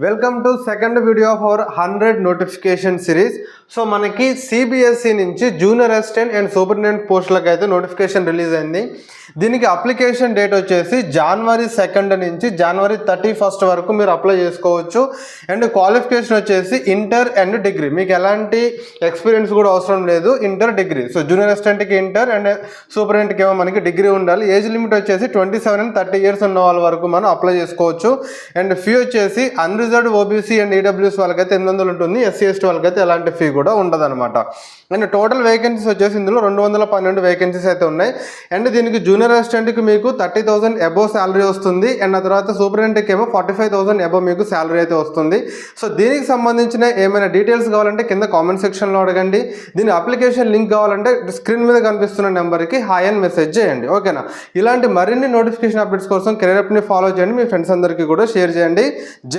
Welcome to second video of our 100 notification series. So మనకి CBSE నుంచి junior assistant and superintendent పోస్టులకు అయితే notification release అయింది. దీనికి అప్లికేషన్ డేట్ వచ్చేసి January 2 నుంచి January 31 వరకు మీరు అప్లై చేసుకోవచ్చు. అండ్ క్వాలిఫికేషన్ వచ్చేసి ఇంటర్ అండ్ డిగ్రీ, మీకు ఎలాంటి ఎక్స్పీరియన్స్ కూడా అవసరం లేదు, ఇంటర్ డిగ్రీ. సో జూనియర్ అసిస్టెంట్కి ఇంటర్ అండ్ సూపరింటెండెంట్కి ఏమో మనకి డిగ్రీ ఉండాలి. ఏజ్ లిమిట్ వచ్చేసి 27 and 30 years ఉన్న వాళ్ళ వరకు మనం అప్లై చేసుకోవచ్చు. అండ్ ఫీ వచ్చేసి అన్రిజర్వ్డ్ ఓబీసీ అండ్ ఈడబ్ల్యూఎస్ వాళ్ళకైతే 800 ఉంటుంది, ఎస్సీ ఎస్టీ వాళ్ళకైతే ఎలాంటి ఫీ కూడా ఉండదు అనమాట. అండ్ టోటల్ వేకెన్సీస్ వచ్చేసి ఇందులో 212 వేకెన్సీస్ అయితే ఉన్నాయి. అండ్ దీనికి జూనియర్ అసిస్టెంట్కి మీకు 30,000 అబోవ్ శాలరీ వస్తుంది. అండ్ ఆ తర్వాత సూపరింటెండెంట్కి ఏమో 45,000 అబోవ్ మీకు శాలరీ అయితే వస్తుంది. సో దీనికి సంబంధించిన ఏమైనా డీటెయిల్స్ కావాలంటే కింద కామెంట్ సెక్షన్లో అడగండి. దీని అప్లికేషన్ లింక్ కావాలంటే స్క్రీన్ మీద కనిపిస్తున్న నెంబర్కి హాయ్ అని మెసేజ్ చేయండి, ఓకేనా. ఇలాంటి మరిన్ని నోటిఫికేషన్ అప్డేట్స్ కోసం కెరీర్ యాప్ని ఫాలో చేయండి, మీ ఫ్రెండ్స్ అందరికీ కూడా షేర్ చేయండి.